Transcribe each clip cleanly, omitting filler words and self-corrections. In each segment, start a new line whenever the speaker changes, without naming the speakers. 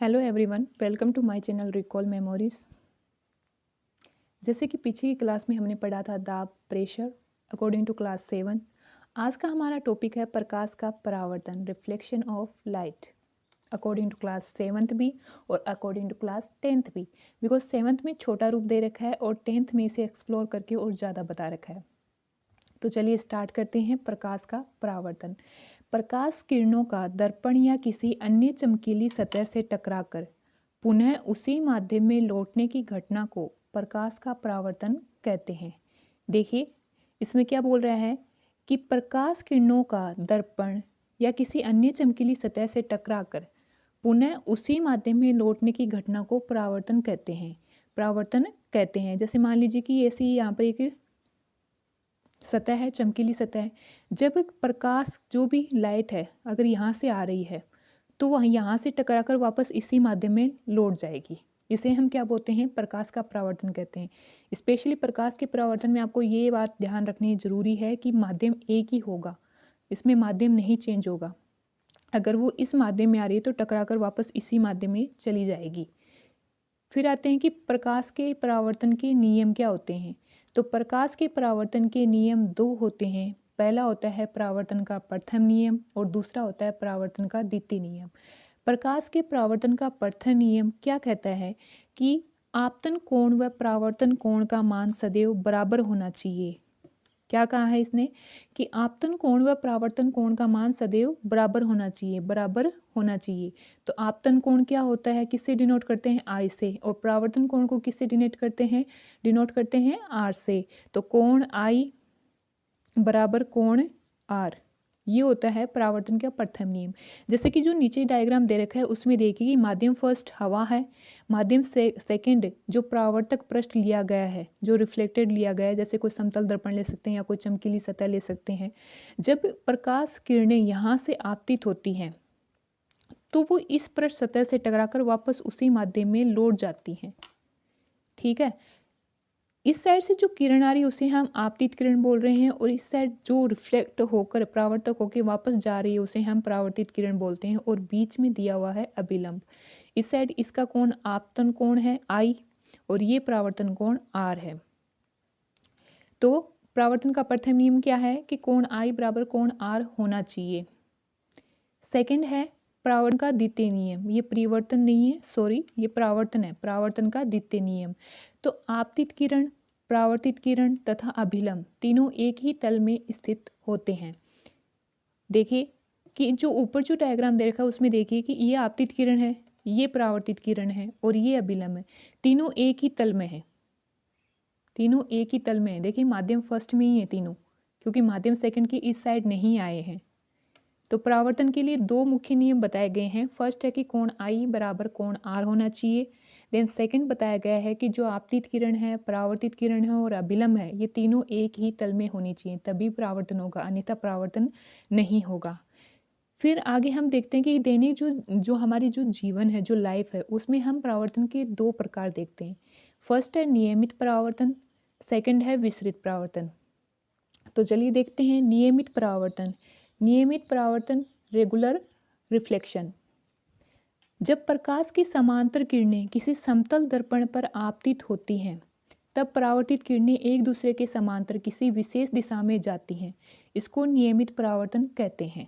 Hello everyone, welcome to my channel recall memories. जैसे कि पीछे की क्लास में हमने पढ़ा था दाब प्रेशर अकॉर्डिंग टू क्लास 7। आज का हमारा टॉपिक है प्रकाश का परावर्तन, reflection of light, according to class 7th भी और अकॉर्डिंग टू क्लास 10th भी, बिकॉज 7th में छोटा रूप दे रखा है और 10th में इसे एक्सप्लोर करके और ज़्यादा बता रखा है। तो चलिए स्टार्ट करते हैं। प्रकाश का परावर्तन। प्रकाश किरणों का दर्पण या किसी अन्य चमकीली सतह से टकराकर पुनः उसी माध्यम में लौटने की घटना को प्रकाश का परावर्तन कहते हैं। देखिए इसमें क्या बोल रहा है कि प्रकाश किरणों का दर्पण या किसी अन्य चमकीली सतह से टकराकर पुनः उसी माध्यम में लौटने की घटना को परावर्तन कहते हैं। परावर्तन कहते हैं जैसे मान लीजिए कि ऐसी यहाँ पर एक सतह है, चमकीली सतह है। जब प्रकाश जो भी लाइट है अगर यहाँ से आ रही है तो वह यहाँ से टकराकर वापस इसी माध्यम में लौट जाएगी। इसे हम क्या बोलते हैं? प्रकाश का परावर्तन कहते हैं। स्पेशली प्रकाश के परावर्तन में आपको ये बात ध्यान रखनी जरूरी है कि माध्यम एक ही होगा, इसमें माध्यम नहीं चेंज होगा। अगर वो इस माध्यम में आ रही है तो टकराकर वापस इसी माध्यम में चली जाएगी। फिर आते हैं कि प्रकाश के परावर्तन के नियम क्या होते हैं। तो प्रकाश के परावर्तन के नियम दो होते हैं। पहला होता है परावर्तन का प्रथम नियम और दूसरा होता है परावर्तन का द्वितीय नियम। प्रकाश के परावर्तन का प्रथम नियम क्या कहता है कि आपतन कोण व परावर्तन कोण का मान सदैव बराबर होना चाहिए। क्या कहा है इसने कि आपतन कोण व परावर्तन कोण का मान सदैव बराबर होना चाहिए, बराबर होना चाहिए। तो आपतन कोण क्या होता है, किससे डिनोट करते हैं? आई से। और परावर्तन कोण को किससे डिनोट करते हैं आर से। तो कोण आई बराबर कोण आर, ये होता है परावर्तन का प्रथम नियम। जैसे कि जो नीचे डायग्राम दे रखा है उसमें देखिए कि माध्यम फर्स्ट हवा है, माध्यम से सेकंड जो परावर्तक पृष्ठ लिया गया है, जो रिफ्लेक्टेड लिया गया है, जैसे कोई समतल दर्पण ले सकते हैं या कोई चमकीली सतह ले सकते हैं। जब प्रकाश किरणें यहाँ से आपतित होती हैं तो वो इस पृष्ठ सतह से टकराकर वापस उसी माध्यम में लौट जाती हैं। ठीक है, इस साइड से जो किरण आ रही है उसे हम आपतित किरण बोल रहे हैं और इस साइड जो रिफ्लेक्ट होकर परावर्तक होकर वापस जा रही है उसे हम परावर्तित किरण बोलते हैं। और बीच में दिया हुआ है अभिलंब। इस साइड इसका कोण आपतन कोण है आई और ये परावर्तन कोण आर है। तो परावर्तन का प्रथम नियम क्या है कि कोण आई बराबर कोण आर होना चाहिए। सेकंड है परावर्तन का द्वितीय नियम, ये परिवर्तन नहीं है, सॉरी ये परावर्तन है, परावर्तन का द्वितीय नियम। तो आपतित किरण, परावर्तित किरण तथा अभिलंब तीनों एक ही तल में स्थित होते हैं। देखिए कि जो ऊपर जो डायग्राम दे रखा है उसमें देखिए कि ये आपतित किरण है, ये परावर्तित किरण है और ये अभिलंब है। तीनों एक ही तल में है, तीनों एक ही तल में है। देखिए माध्यम फर्स्ट में ही है तीनों, क्योंकि माध्यम सेकंड की इस साइड नहीं आए हैं। तो परावर्तन के लिए दो मुख्य नियम बताए गए हैं। फर्स्ट है कि कोण आई बराबर कोण आर होना चाहिए। देन सेकंड बताया गया है कि जो आपतित किरण है, परावर्तित किरण है और अभिलंब है, ये तीनों एक ही तल में होनी चाहिए, तभी परावर्तन होगा, अन्यथा परावर्तन नहीं होगा। फिर आगे हम देखते हैं कि दैनिक जो जो हमारी जो जीवन है, जो लाइफ है, उसमें हम परावर्तन के दो प्रकार देखते हैं। फर्स्ट है नियमित परावर्तन, सेकंड है विसरित परावर्तन। तो चलिए देखते हैं नियमित परावर्तन। नियमित परावर्तन, रेगुलर रिफ्लेक्शन। जब प्रकाश की समांतर किरणें किसी समतल दर्पण पर आपतित होती हैं तब परावर्तित किरणें एक दूसरे के समांतर किसी विशेष दिशा में जाती हैं। इसको नियमित परावर्तन कहते हैं।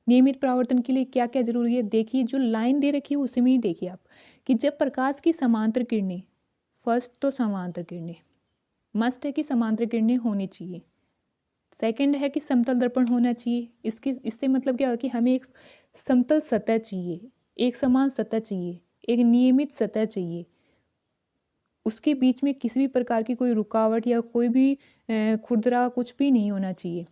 नियमित परावर्तन के लिए क्या क्या जरूरी है, देखिए जो लाइन दे रखी है उसी में ही देखिए आप कि जब प्रकाश की समांतर किरणें, फर्स्ट तो समांतर किरणें मस्ट है कि समांतर किरणें होनी चाहिए। सेकंड है कि समतल दर्पण होना चाहिए। इससे मतलब क्या है कि हमें एक समतल सतह चाहिए, एक समान सतह चाहिए, एक नियमित सतह चाहिए, उसके बीच में किसी भी प्रकार की कोई रुकावट या कोई भी खुरदरा कुछ भी नहीं होना चाहिए।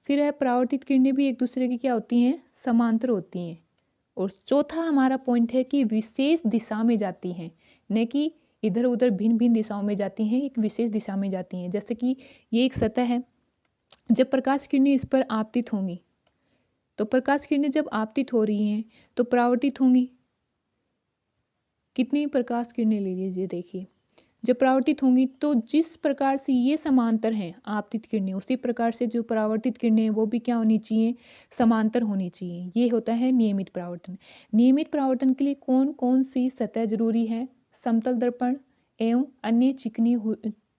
फिर है परावर्तित किरणें भी एक दूसरे की क्या होती हैं, समांतर होती हैं। और चौथा हमारा पॉइंट है कि विशेष दिशा में जाती हैं, न कि इधर उधर भिन्न भिन्न दिशाओं में जाती हैं, एक विशेष दिशा में जाती हैं। जैसे कि ये एक सतह है, जब प्रकाश किरणें इस पर आपतित होंगी तो प्रकाश किरणें जब आपतित हो रही हैं तो परावर्तित होंगी। कितनी प्रकाश किरणें ले लीजिए, देखिए जब परावर्तित होंगी तो जिस प्रकार से ये समांतर हैं आपतित किरणें, उसी प्रकार से जो परावर्तित किरणें हैं वो भी क्या होनी चाहिए, समांतर होनी चाहिए। ये होता है नियमित परावर्तन। नियमित परावर्तन के लिए कौन कौन सी सतह जरूरी है, समतल दर्पण एवं अन्य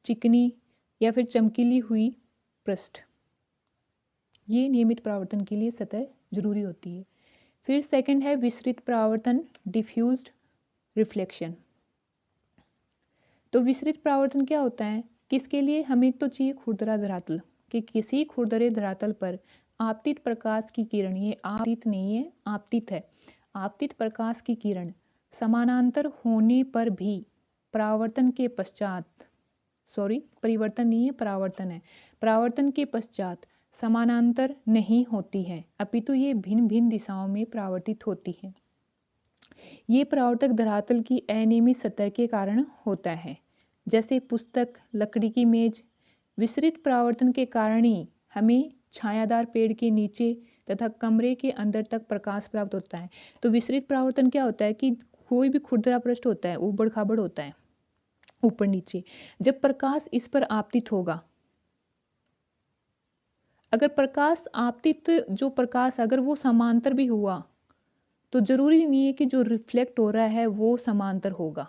चिकनी या फिर चमकीली हुई पृष्ठ, ये नियमित परावर्तन के लिए सतह जरूरी होती है। फिर सेकंड है विसरित परावर्तन, डिफ्यूज्ड रिफ्लेक्शन। तो विसरित परावर्तन क्या होता है, किसके लिए हमें तो चाहिए खुरदरा धरातल, कि किसी खुरदरे धरातल पर आपतित प्रकाश की किरण, ये आपतित नहीं है आपतित है, आपतित प्रकाश की किरण समानांतर होने पर भी परावर्तन के पश्चात, परिवर्तन नहीं है परावर्तन है, परावर्तन के पश्चात समानांतर नहीं होती है, अपितु ये भिन्न भिन्न दिशाओं में परावर्तित होती है। ये परावर्तक धरातल की अनियमित सतह के कारण होता है, जैसे पुस्तक, लकड़ी की मेज। विसरित परावर्तन के कारण ही हमें छायादार पेड़ के नीचे तथा कमरे के अंदर तक प्रकाश प्राप्त होता है। तो विसरित परावर्तन क्या होता है कि कोई भी खुरदरा पृष्ठ होता है, ऊबड़ खाबड़ होता है ऊपर नीचे, जब प्रकाश इस पर आपतित होगा, अगर प्रकाश आपतित जो प्रकाश अगर वो समांतर भी हुआ तो जरूरी नहीं है कि जो रिफ्लेक्ट हो रहा है वो समांतर होगा।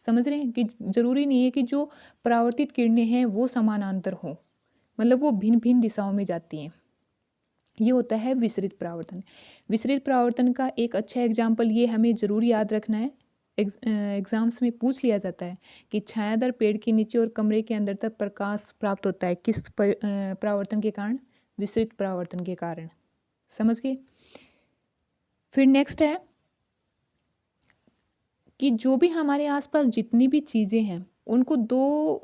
समझ रहे हैं कि जरूरी नहीं है कि जो परावर्तित किरणें हैं वो समानांतर हो, मतलब वो भिन्न भिन्न दिशाओं में जाती हैं। ये होता है विसरित परावर्तन। विसरित परावर्तन का एक अच्छा एग्जाम्पल ये हमें जरूर याद रखना है, एग्जाम्स में पूछ लिया जाता है कि छायादार पेड़ के नीचे और कमरे के अंदर तक प्रकाश प्राप्त होता है किस परावर्तन के कारण, विसरित परावर्तन के कारण। समझ गए। फिर नेक्स्ट है कि जो भी हमारे आसपास जितनी भी चीज़ें हैं उनको दो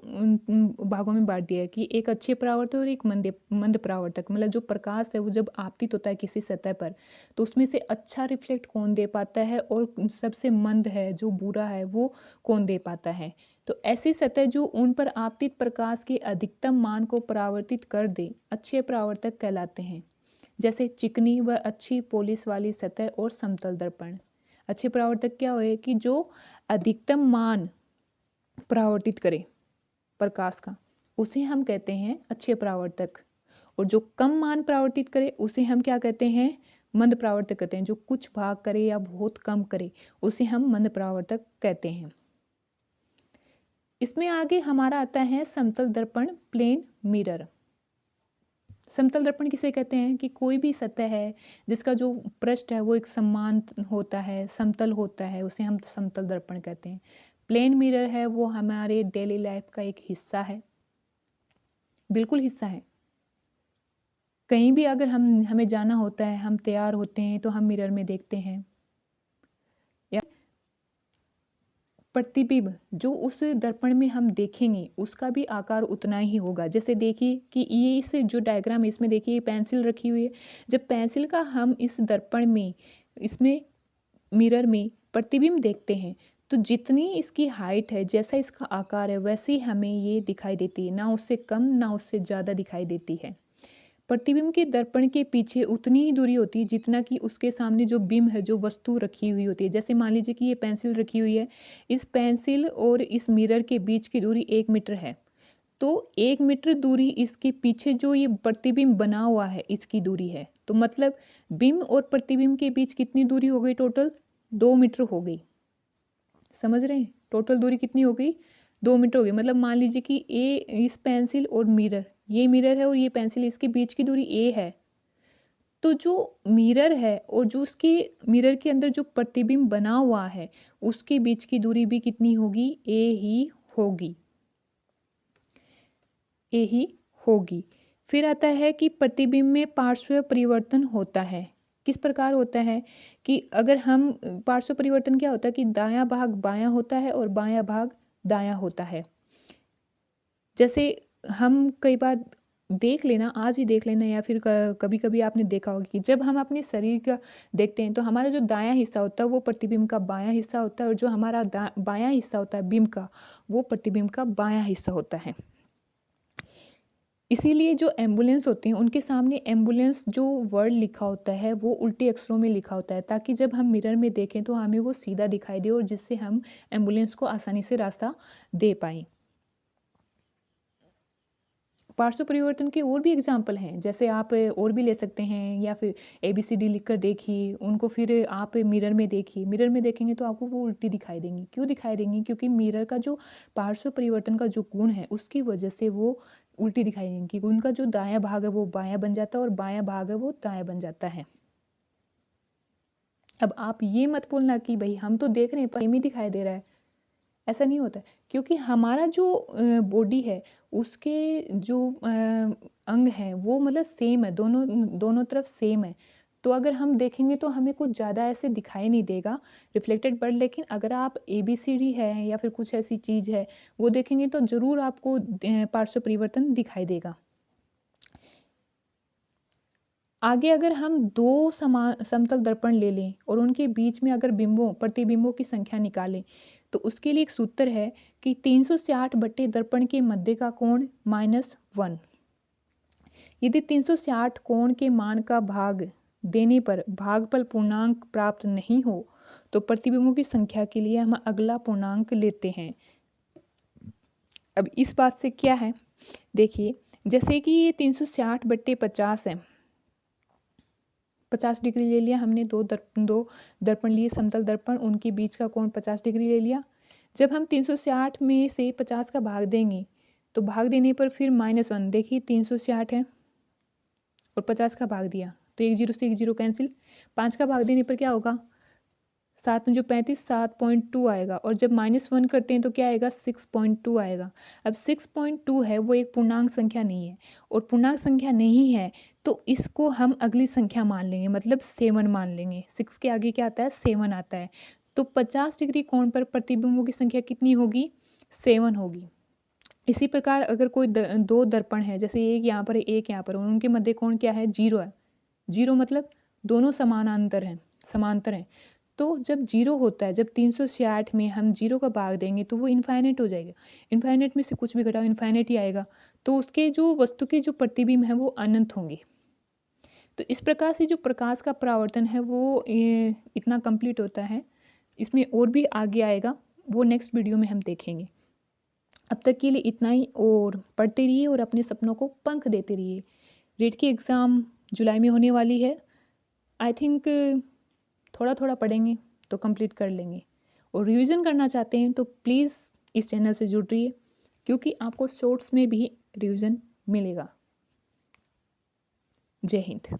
भागों में बांट दिया है, कि एक अच्छे परावर्तक और एक मंद परावर्तक। मतलब जो प्रकाश है वो जब आपतित होता है किसी सतह पर तो उसमें से अच्छा रिफ्लेक्ट कौन दे पाता है और सबसे मंद है जो बुरा है वो कौन दे पाता है। तो ऐसी सतह जो उन पर आपतित प्रकाश के अधिकतम मान को परावर्तित कर दे अच्छे परावर्तक कहलाते हैं, जैसे चिकनी व अच्छी पॉलिश वाली सतह और समतल दर्पण। अच्छे परावर्तक क्या हुए कि जो अधिकतम मान परावर्तित करे प्रकाश का, उसे हम कहते हैं अच्छे परावर्तक, और जो कम मान परावर्तित करे उसे हम क्या कहते हैं, मंद परावर्तक कहते हैं। जो कुछ भाग करे या बहुत कम करे उसे हम मंद परावर्तक कहते हैं। इसमें आगे हमारा आता है समतल दर्पण, प्लेन मिरर। समतल दर्पण किसे कहते हैं कि कोई भी सतह है जिसका जो पृष्ठ है वो एक समान होता है, समतल होता है, उसे हम समतल दर्पण कहते हैं। प्लेन मिरर है वो हमारे डेली लाइफ का एक हिस्सा है, बिल्कुल हिस्सा है। कहीं भी अगर हमें जाना होता है, हम तैयार होते हैं तो हम मिरर में देखते हैं, या प्रतिबिंब जो उस दर्पण में हम देखेंगे उसका भी आकार उतना ही होगा। जैसे देखिए कि ये इस जो डायग्राम है इसमें देखिए पेंसिल रखी हुई है, जब पेंसिल का हम इस दर्पण में, इसमें मिरर में प्रतिबिंब देखते हैं तो जितनी इसकी हाइट है, जैसा इसका आकार है, वैसे ही हमें ये दिखाई देती है, ना उससे कम ना उससे ज़्यादा दिखाई देती है। प्रतिबिंब के दर्पण के पीछे उतनी ही दूरी होती है जितना कि उसके सामने जो बिंब है, जो वस्तु रखी हुई होती है। जैसे मान लीजिए कि ये पेंसिल रखी हुई है, इस पेंसिल और इस मिरर के बीच की दूरी 1 मीटर है, तो 1 मीटर दूरी इसके पीछे जो ये प्रतिबिंब बना हुआ है इसकी दूरी है। तो मतलब बिंब और प्रतिबिंब के बीच कितनी दूरी हो गई, टोटल 2 मीटर हो गई। समझ रहे हैं, टोटल दूरी कितनी हो गई, 2 मीटर हो गई। मतलब मान लीजिए कि इस पेंसिल और मिरर, ये मिरर है और ये पेंसिल, इसके बीच की दूरी ए है, तो जो मिरर है और जो उसके मिरर के अंदर जो प्रतिबिंब बना हुआ है उसके बीच की दूरी भी कितनी होगी, ए ही होगी, ए ही होगी। फिर आता है कि प्रतिबिंब में पार्श्व परिवर्तन होता है। किस प्रकार होता है कि अगर हम, पार्श्व परिवर्तन क्या होता है कि दायां भाग बायां होता है और बायां भाग दायां होता है। जैसे हम कई बार देख लेना, आज ही देख लेना, या फिर कभी कभी आपने देखा होगा कि जब हम अपने शरीर का देखते हैं तो हमारा जो दायां हिस्सा होता है वो प्रतिबिंब का बायां हिस्सा होता है, और जो हमारा बायां हिस्सा होता है बिंब का, वो प्रतिबिंब का बायां हिस्सा होता है। इसीलिए जो एम्बुलेंस होते हैं उनके सामने एम्बुलेंस जो वर्ड लिखा होता है वो उल्टे अक्षरों में लिखा होता है, ताकि जब हम मिरर में देखें तो हमें वो सीधा दिखाई दे और जिससे हम एम्बुलेंस को आसानी से रास्ता दे पाएँ। पार्श्व परिवर्तन के और भी एग्जाम्पल हैं, जैसे आप और भी ले सकते हैं, या फिर ABCD लिख कर देखिए उनको, फिर आप मिरर में देखिए। मिरर में देखेंगे तो आपको वो उल्टी दिखाई देंगी। क्यों दिखाई देंगी? क्योंकि मिरर का जो पार्श्व परिवर्तन का जो गुण है उसकी वजह से वो उल्टी दिखाई देंगी। उनका जो दायां भाग है वो बायां बन जाता है और बायां भाग है वो दायां बन जाता है। अब आप ये मत बोलना कि भाई हम तो देख रहे हैं पर सेम ही दिखाई दे रहा है, ऐसा नहीं होता है। क्योंकि हमारा जो बॉडी है उसके जो अंग हैं वो मतलब सेम है, दोनों दोनों तरफ सेम है। तो अगर हम देखेंगे तो हमें कुछ ज़्यादा ऐसे दिखाई नहीं देगा रिफ्लेक्टेड, बट लेकिन अगर आप ABCD है या फिर कुछ ऐसी चीज़ है वो देखेंगे तो ज़रूर आपको पार्श्व परिवर्तन दिखाई देगा। आगे अगर हम दो समान समतल दर्पण ले लें और उनके बीच में अगर प्रतिबिंबों की संख्या निकालें तो उसके लिए एक सूत्र है कि 360 बटे दर्पण के मध्य का कोण -1। यदि 360 कोण के मान का भाग देने पर भागफल पूर्णांक प्राप्त नहीं हो तो प्रतिबिंबों की संख्या के लिए हम अगला पूर्णांक लेते हैं। अब इस बात से क्या है, देखिए जैसे कि ये 360 बट्टे 50 है, 50 डिग्री ले लिया हमने। दो दर्पण लिए समतल दर्पण, उनके बीच का कोण 50 डिग्री ले लिया। जब हम 360 में से 50 का भाग देंगे तो भाग देने पर फिर -1, देखिए 360 है और 50 का भाग दिया तो 1 0 से 1 0 कैंसिल। 5 का भाग देने पर क्या होगा, 7 में जो 35, 7.2 आएगा, और जब -1 करते हैं तो क्या आएगा, 6.2 आएगा। अब 6.2 है वो एक पूर्णांक संख्या नहीं है, और पूर्णांक संख्या नहीं है तो इसको हम अगली संख्या मान लेंगे, मतलब 7 मान लेंगे। 6 के आगे क्या आता है, 7 आता है। तो 50 डिग्री कोण पर प्रतिबिंबों की संख्या कितनी होगी, 7 होगी। इसी प्रकार अगर कोई दो दर्पण है, जैसे एक यहाँ पर एक यहाँ पर, उनके मध्य कोण क्या है, 0 है। 0 मतलब दोनों समानांतर हैं, समांतर हैं। तो जब 0 होता है, जब 360 में हम 0 का भाग देंगे तो वो इनफाइनाइट हो जाएगा। इनफाइनाइट में से कुछ भी घटाओ इनफाइनाइट ही आएगा, तो उसके जो वस्तु के जो प्रतिबिंब हैं वो अनंत होंगे। तो इस प्रकार से जो प्रकाश का परावर्तन है वो इतना कंप्लीट होता है। इसमें और भी आगे आएगा, वो नेक्स्ट वीडियो में हम देखेंगे। अब तक के लिए इतना ही, और पढ़ते रहिए और अपने सपनों को पंख देते रहिए। रेट की एग्ज़ाम जुलाई में होने वाली है। आई थिंक थोड़ा थोड़ा पढ़ेंगे तो कंप्लीट कर लेंगे, और रिवीजन करना चाहते हैं तो प्लीज़ इस चैनल से जुड़ रहिए, क्योंकि आपको शॉर्ट्स में भी रिवीजन मिलेगा। जय हिंद।